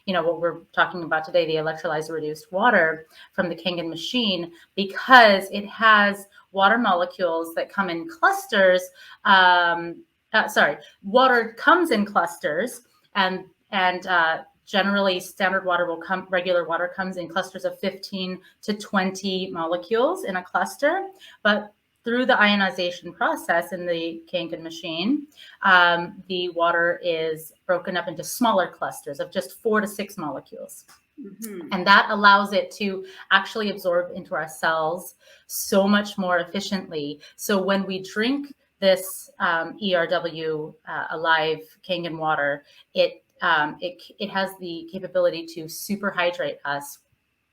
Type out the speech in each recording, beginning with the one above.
what we're talking about today, the electrolyzed reduced water from the Kangen machine, because it has water molecules that come in clusters. Water comes in clusters, and generally standard water regular water comes in clusters of 15 to 20 molecules in a cluster. But through the ionization process in the Kangen machine, the water is broken up into smaller clusters of just 4 to 6 molecules. Mm-hmm. And that allows it to actually absorb into our cells so much more efficiently. So when we drink this ERW alive Kangen water, it has the capability to super hydrate us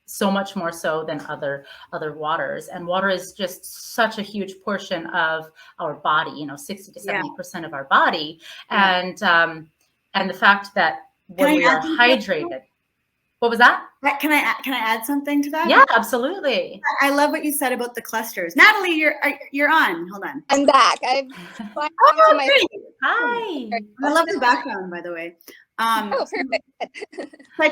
so much more so than other waters. And water is just such a huge portion of our body, 60 to 70% of our body. And the fact that when we are hydrated. What was that? Can I add something to that? Yeah, absolutely. I love what you said about the clusters. Natalie, you're on. Hold on. I'm back. Hi. I love the background, by the way. Perfect.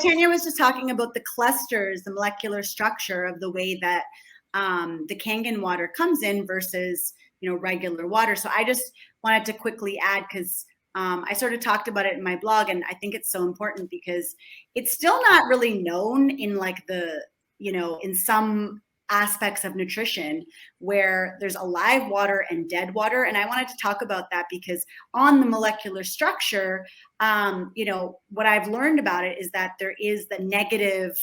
Tanya was just talking about the clusters, the molecular structure of the way that the Kangen water comes in versus regular water. So I just wanted to quickly add, because I sort of talked about it in my blog, and I think it's so important because it's still not really known in like in some aspects of nutrition where there's alive water and dead water. And I wanted to talk about that because on the molecular structure, what I've learned about it is that there is the negative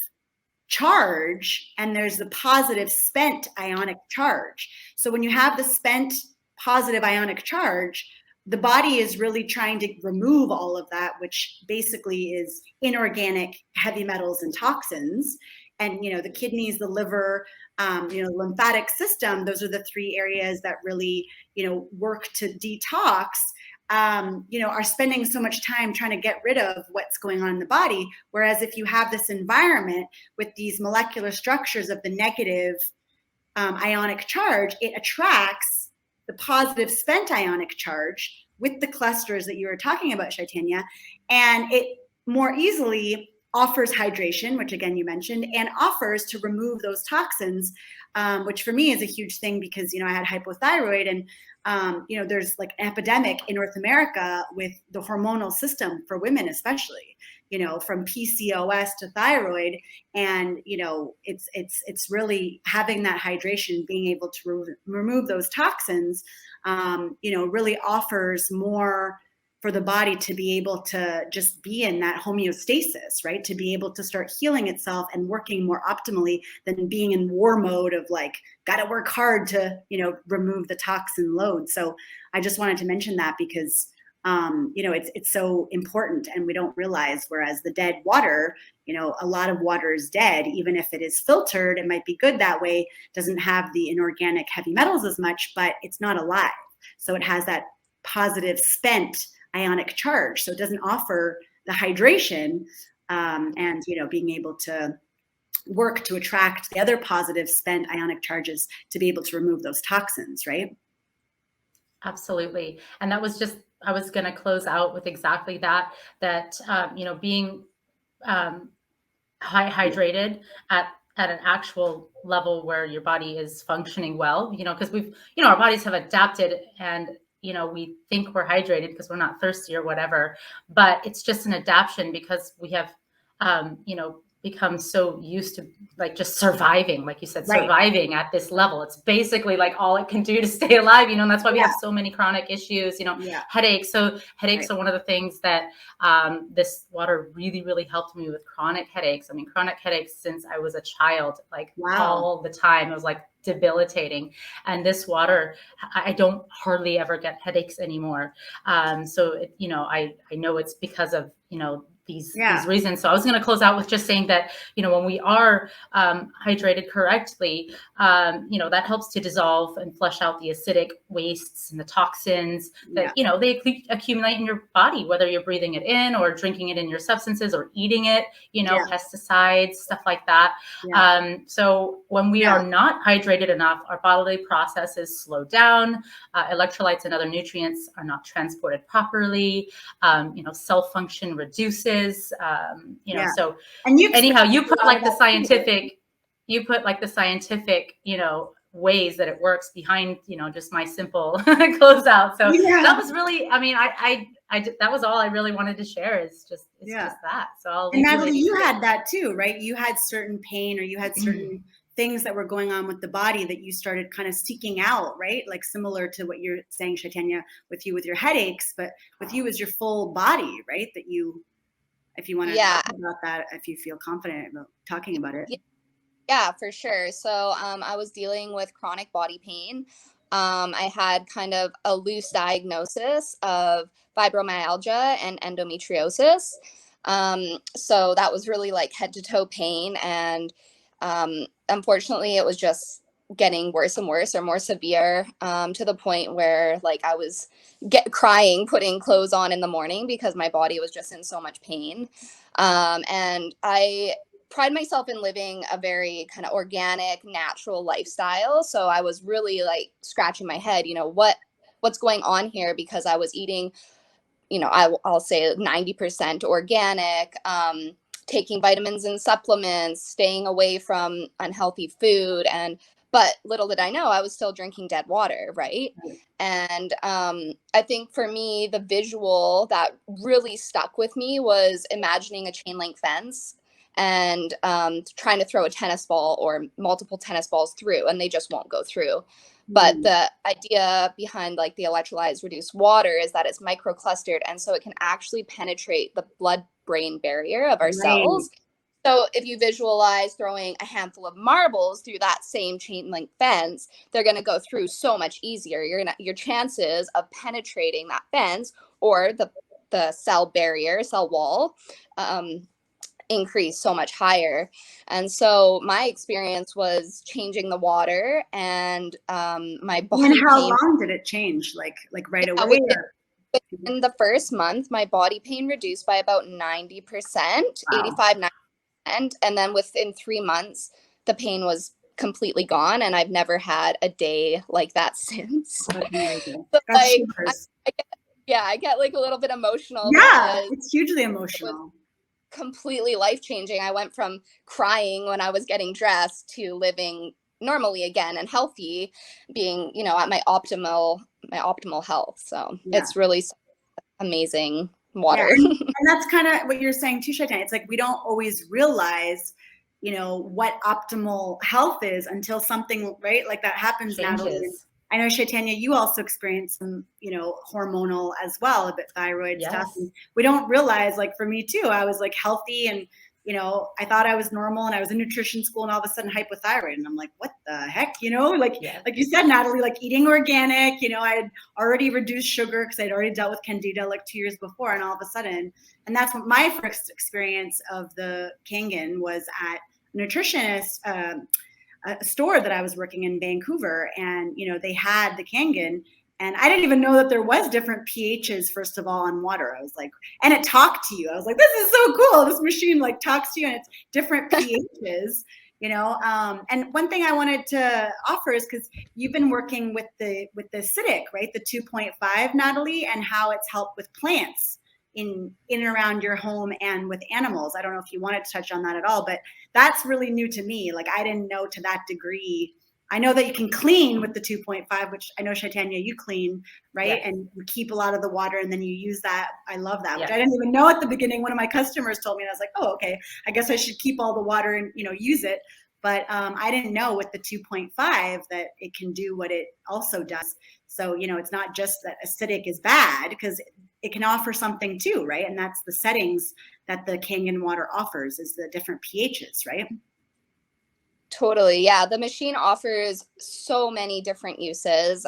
charge and there's the positive spent ionic charge. So when you have the spent positive ionic charge, the body is really trying to remove all of that, which basically is inorganic heavy metals and toxins. And, the kidneys, the liver, lymphatic system, those are the 3 areas that really, work to detox, are spending so much time trying to get rid of what's going on in the body. Whereas if you have this environment with these molecular structures of the negative ionic charge, it attracts the positive spent ionic charge with the clusters that you were talking about, Chaitanya, and it more easily offers hydration, which again you mentioned, and offers to remove those toxins, which for me is a huge thing because I had hypothyroid, and there's like an epidemic in North America with the hormonal system for women, especially from PCOS to thyroid, and it's really having that hydration, being able to remove those toxins, really offers more for the body to be able to just be in that homeostasis, right? To be able to start healing itself and working more optimally than being in war mode of like, got to work hard to, remove the toxin load. So I just wanted to mention that because, it's so important and we don't realize, whereas the dead water, a lot of water is dead, even if it is filtered, it might be good that way, doesn't have the inorganic heavy metals as much, but it's not alive. So it has that positive spent ionic charge. So it doesn't offer the hydration and, being able to work to attract the other positive spent ionic charges to be able to remove those toxins, right? Absolutely. And that was I was going to close out with exactly that, being hydrated at an actual level where your body is functioning well, because our bodies have adapted and, we think we're hydrated because we're not thirsty or whatever, but it's just an adaptation because we have, become so used to like just surviving, like you said, surviving at this level. It's basically like all it can do to stay alive, and that's why we have so many chronic issues, headaches. So headaches are one of the things that this water really, really helped me with chronic headaches. I mean, chronic headaches since I was a child, like all the time. It was like debilitating. And this water, I don't hardly ever get headaches anymore. So, I know it's because of, these reasons. So I was going to close out with just saying that, when we are hydrated correctly, that helps to dissolve and flush out the acidic wastes and the toxins that, they accumulate in your body, whether you're breathing it in or drinking it in your substances or eating it, pesticides, stuff like that. So when we are not hydrated enough, our bodily processes slow down, electrolytes and other nutrients are not transported properly, cell function reduces. is, so and you anyhow, you put like the scientific, ways that it works behind, just my simple closeout. So that was really, I mean, that was all I really wanted to share is just that. So I'll and Natalie, you had that too, right? You had certain pain, or you had certain things that were going on with the body that you started kind of seeking out, right? Like similar to what you're saying, Chaitanya, with your headaches, but with you as your full body, right? That you, if you want to talk about that, if you feel confident about talking about it. Yeah, for sure. So I was dealing with chronic body pain. I had kind of a loose diagnosis of fibromyalgia and endometriosis. So that was really like head to toe pain. And unfortunately, it was just getting worse and worse, or more severe, to the point where like I was crying, putting clothes on in the morning because my body was just in so much pain. And I pride myself in living a very kind of organic, natural lifestyle. So I was really like scratching my head, what's going on here? Because I was eating, I'll say 90% organic, taking vitamins and supplements, staying away from unhealthy food. But little did I know, I was still drinking dead water, right? And I think for me, the visual that really stuck with me was imagining a chain link fence and trying to throw a tennis ball or multiple tennis balls through, and they just won't go through. But the idea behind like the electrolyzed reduced water is that it's microclustered, and so it can actually penetrate the blood-brain barrier of our cells. So if you visualize throwing a handful of marbles through that same chain link fence, they're going to go through so much easier. Your chances of penetrating that fence or the cell wall increase so much higher. And so my experience was changing the water, and my body. And how long did it change? Like right away? In the first month, my body pain reduced by about 90%, 85%, 90%. And then within 3 months, the pain was completely gone. And I've never had a day like that since. That's amazing. So, like, I get like a little bit emotional. Yeah, it's hugely emotional. Completely life-changing. I went from crying when I was getting dressed to living normally again and healthy, being, at my optimal health. So it's really amazing water. Yeah. And that's kind of what you're saying too, Chaitanya. It's like we don't always realize, what optimal health is until something, right, like that happens. Natalie. I know, Chaitanya, you also experienced some, hormonal as well, a bit thyroid stuff. And we don't realize, like for me too, I was like healthy and, I thought I was normal, and I was in nutrition school, and all of a sudden hypothyroid. And I'm like, what the heck, like you said, Natalie, like eating organic, I had already reduced sugar because I'd already dealt with candida like 2 years before. And all of a sudden, and that's what my first experience of the Kangen was at a nutritionist, a store that I was working in Vancouver, and they had the Kangen, and I didn't even know that there was different pHs, first of all, on water. I was like, and it talked to you. I was like, this is so cool. This machine like talks to you, and it's different pHs, and one thing I wanted to offer is, because you've been working with the acidic, right? The 2.5, Natalie, and how it's helped with plants in and around your home and with animals. I don't know if you wanted to touch on that at all, but that's really new to me. Like I didn't know to that degree. I know that you can clean with the 2.5, which I know, Chaitanya, you clean, right? Yes. And you keep a lot of the water, and then you use that. I love that, which I didn't even know at the beginning. One of my customers told me, and I was like, oh, okay, I guess I should keep all the water and, use it. But I didn't know with the 2.5 that it can do what it also does. So, it's not just that acidic is bad, because it can offer something too, right? And that's the settings that the Kangen water offers, is the different pHs, right? Totally. Yeah. The machine offers so many different uses.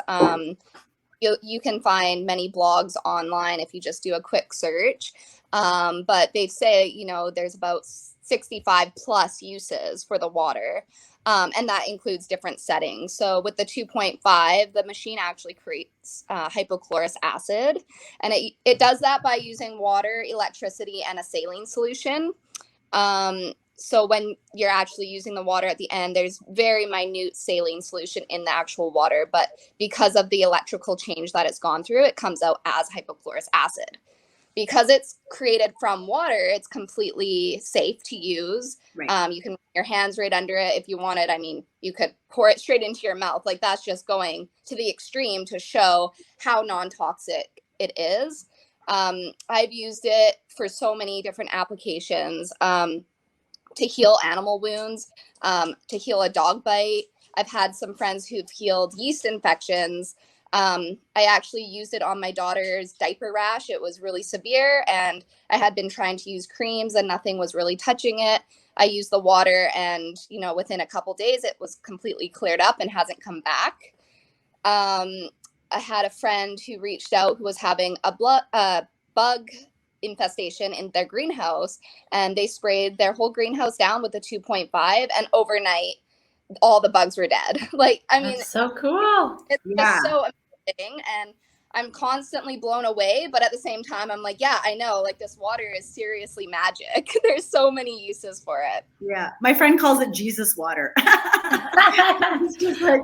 You can find many blogs online if you just do a quick search. But they say, there's about 65 plus uses for the water. And that includes different settings. So with the 2.5, the machine actually creates hypochlorous acid. And it does that by using water, electricity, and a saline solution. So when you're actually using the water at the end, there's very minute saline solution in the actual water. But because of the electrical change that it's gone through, it comes out as hypochlorous acid. because it's created from water, it's completely safe to use. Right. You can put your hands right under it if you wanted. I mean, you could pour it straight into your mouth. Like, that's just going to the extreme to show how non-toxic it is. I've used it for so many different applications, to heal animal wounds, to heal a dog bite. I've had some friends who've healed yeast infections. I actually used it on my daughter's diaper rash. It was really severe, and I had been trying to use creams and nothing was really touching it. I used the water, and within a couple days it was completely cleared up and hasn't come back. I had a friend who reached out who was having a bug infestation in their greenhouse, and they sprayed their whole greenhouse down with a 2.5, and overnight all the bugs were dead. Like, I mean, that's so cool. It's just so amazing, and I'm constantly blown away, but at the same time I'm like, yeah, I know, like, this water is seriously magic. There's so many uses for it. Yeah, my friend calls it Jesus water. It's just like,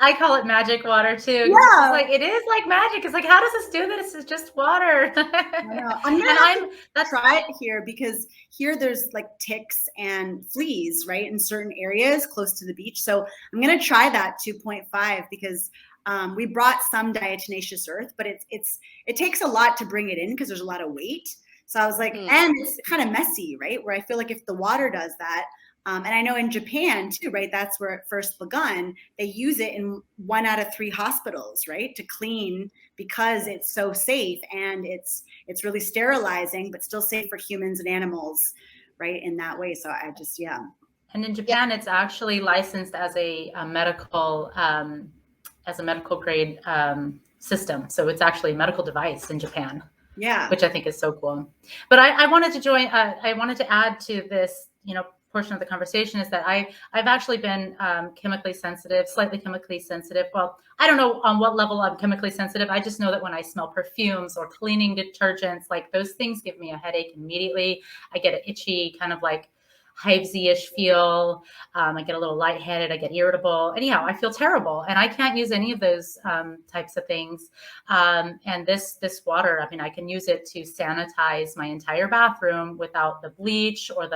I call it magic water too. Yeah. It's like, it is like magic. It's like, how does this do this? It's just water. I'm gonna try it here, because here there's like ticks and fleas, right, in certain areas close to the beach. So I'm gonna try that 2.5, because we brought some diatomaceous earth, but it takes a lot to bring it in because there's a lot of weight. So I was like, and it's kind of messy, right? Where I feel like if the water does that, and I know in Japan too, right? That's where it first begun. They use it in 1 out of 3 hospitals, right, to clean, because it's so safe, and it's really sterilizing, but still safe for humans and animals, right, in that way. So I just, yeah. And in Japan, it's actually licensed as a medical grade system. So it's actually a medical device in Japan. Yeah. Which I think is so cool. But I wanted to join. I wanted to add to this, portion of the conversation, is that I've actually been slightly chemically sensitive. Well, I don't know on what level I'm chemically sensitive. I just know that when I smell perfumes or cleaning detergents, like, those things give me a headache immediately. I get an itchy, kind of like hivesy-ish feel. I get a little lightheaded. I get irritable. Anyhow, I feel terrible, and I can't use any of those types of things. And this water, I mean, I can use it to sanitize my entire bathroom without the bleach or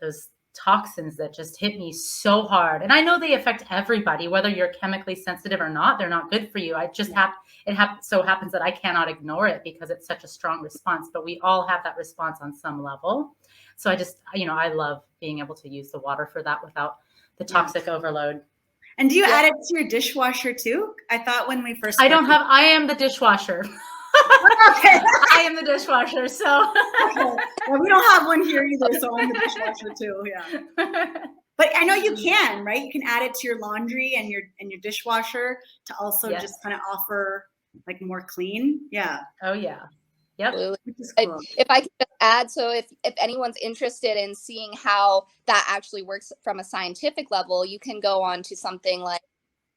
those toxins that just hit me so hard. And I know they affect everybody, whether you're chemically sensitive or not. They're not good for you. So happens that I cannot ignore it because it's such a strong response. But we all have that response on some level. So I just, I love being able to use the water for that without the toxic overload. And do you add it to your dishwasher too? I thought when we first I am the dishwasher. Okay. I am the dishwasher. So okay. Well, we don't have one here either, so I'm the dishwasher too. Yeah. But I know you can, right? You can add it to your laundry and your dishwasher to also just kind of offer like more clean. Yeah. Oh yeah. Yep. Cool. If I could just add, so if anyone's interested in seeing how that actually works from a scientific level, you can go on to something like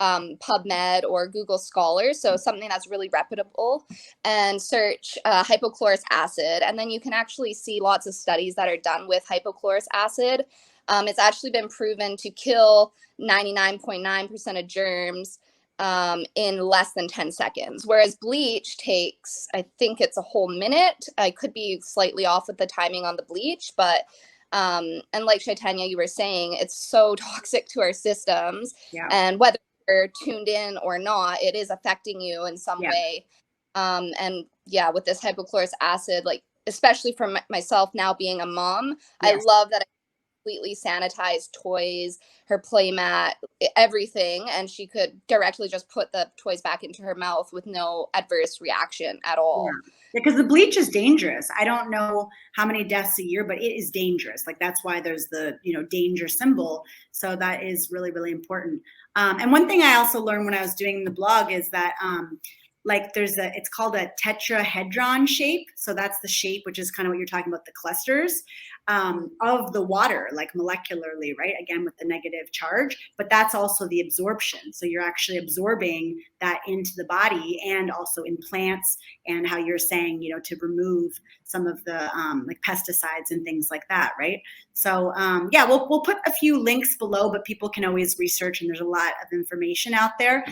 PubMed or Google Scholar, so something that's really reputable, and search hypochlorous acid, and then you can actually see lots of studies that are done with hypochlorous acid. It's actually been proven to kill 99.9% of germs in less than 10 seconds, whereas bleach takes, I think it's a whole minute. I could be slightly off with the timing on the bleach, but and like Chaitanya, you were saying, it's so toxic to our systems, and whether you're tuned in or not, it is affecting you in some way. And with this hypochlorous acid, like, especially for myself now being a mom, I love that I completely sanitized toys, her play mat, everything, and she could directly just put the toys back into her mouth with no adverse reaction at all. Because the bleach is dangerous. I don't know how many deaths a year, but it is dangerous. Like, that's why there's the danger symbol. So that is really, really important. And one thing I also learned when I was doing the blog is that it's called a tetrahedron shape. So that's the shape, which is kind of what you're talking about, the clusters of the water, like molecularly, right? Again, with the negative charge, but that's also the absorption. So you're actually absorbing that into the body, and also in plants, and how you're saying, to remove some of the like pesticides and things like that, right? So we'll put a few links below, but people can always research, and there's a lot of information out there.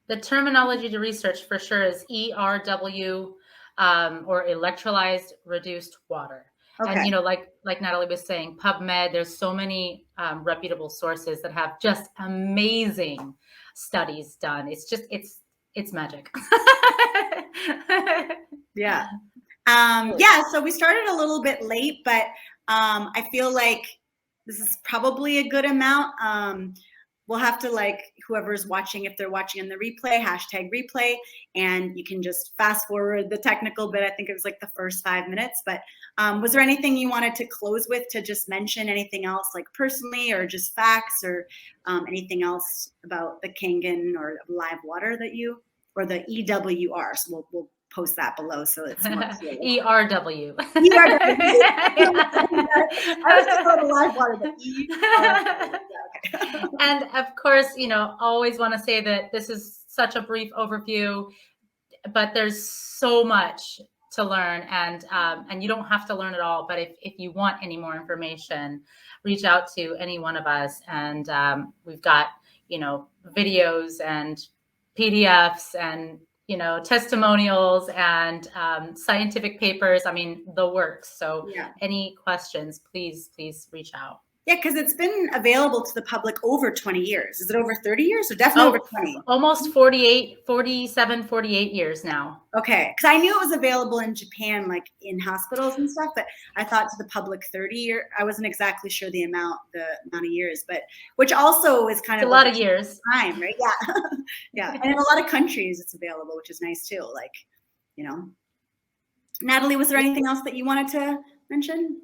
The terminology to research for sure is ERW, or electrolyzed reduced water. Okay. And, you know, like Natalie was saying, PubMed, there's so many reputable sources that have just amazing studies done. It's just, it's magic. Yeah. Yeah, so we started a little bit late, but I feel like this is probably a good amount. We'll have to, like, whoever's watching, if they're watching in the replay, #replay, and you can just fast forward the technical bit. I think it was like the first 5 minutes, but was there anything you wanted to close with, to just mention anything else, like personally, or just facts, or anything else about the Kangen or live water that you, or the EWR? So we'll post that below so it's more clear. ERW. I was just going to live water, but ERW. Okay. And of course, you know, always want to say that this is such a brief overview, but there's so much to learn, and you don't have to learn it all. But if you want any more information, reach out to any one of us, and we've got, you know, videos and PDFs and, you know, testimonials and scientific papers. I mean, the works. So Yeah. any questions, please reach out. Yeah, because it's been available to the public over 20 years. Is it over 30 years, or definitely over 20? Almost 47, 48 years now. Okay, because I knew it was available in Japan, like in hospitals and stuff, but I thought to the public 30 year. I wasn't exactly sure the amount of years, but which also is kind of a lot of years. Time, right? Yeah, yeah. And in a lot of countries, it's available, which is nice too. Like, you know. Natalie, was there anything else that you wanted to mention?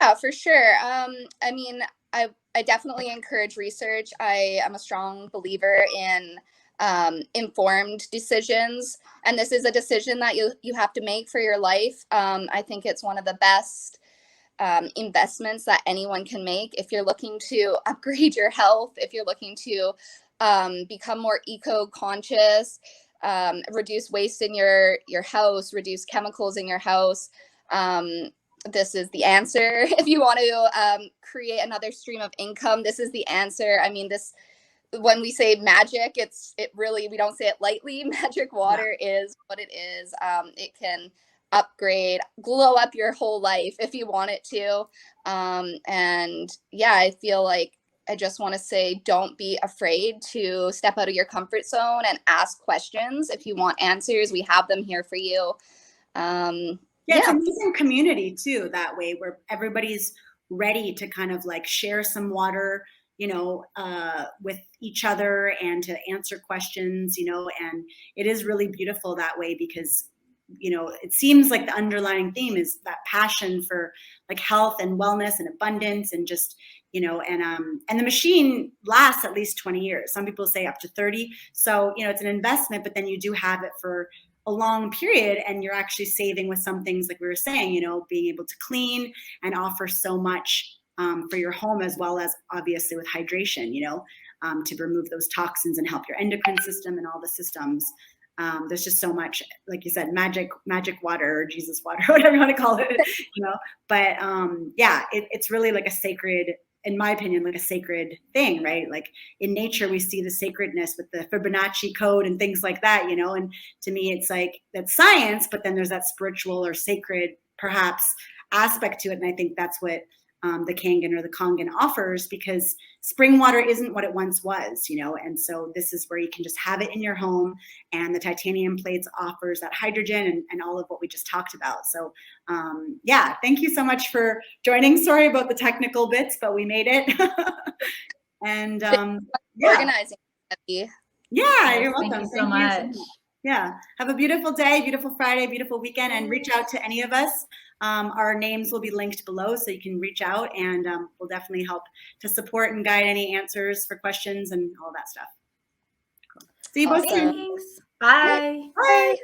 Yeah, for sure. I mean, I definitely encourage research. I am a strong believer in informed decisions, and this is a decision that you have to make for your life. I think it's one of the best investments that anyone can make if you're looking to upgrade your health, if you're looking to become more eco-conscious, reduce waste in your house, reduce chemicals in your house. This is the answer. If you want to create another stream of income, this is the answer. I mean, this, when we say magic, it really, we don't say it lightly. Magic water is what it is. It can upgrade, glow up your whole life if you want it to. And yeah, I feel like I just want to say, don't be afraid to step out of your comfort zone and ask questions. If you want answers, we have them here for you. Yeah, it's an amazing community too, that way, where everybody's ready to kind of like share some water, you know, with each other, and to answer questions, you know, and it is really beautiful that way, because, you know, it seems like the underlying theme is that passion for like health and wellness and abundance, and just, you know, and the machine lasts at least 20 years. Some people say up to 30. So, you know, it's an investment, but then you do have it for a long period, and you're actually saving with some things, like we were saying, you know, being able to clean and offer so much for your home, as well as obviously with hydration, you know, to remove those toxins and help your endocrine system and all the systems. There's just so much, like you said, magic water, or Jesus water, whatever you want to call it, you know. But yeah, it's really like a sacred, in my opinion, like a sacred thing, right? Like in nature, we see the sacredness with the Fibonacci code and things like that, you know. And to me, it's like that's science, but then there's that spiritual or sacred, perhaps, aspect to it. And I think that's what the Kangen or the Kangen offers, because spring water isn't what it once was, you know. And so this is where you can just have it in your home, and the titanium plates offers that hydrogen and all of what we just talked about. So yeah, thank you so much for joining. Sorry about the technical bits, but we made it. And yeah. Organizing. Yeah, you're welcome. Thank you so much. Yeah, have a beautiful day, beautiful Friday, beautiful weekend, and reach out to any of us. Our names will be linked below, so you can reach out, and we'll definitely help to support and guide any answers for questions and all that stuff. Cool. See you both soon. Thanks. Bye. Bye.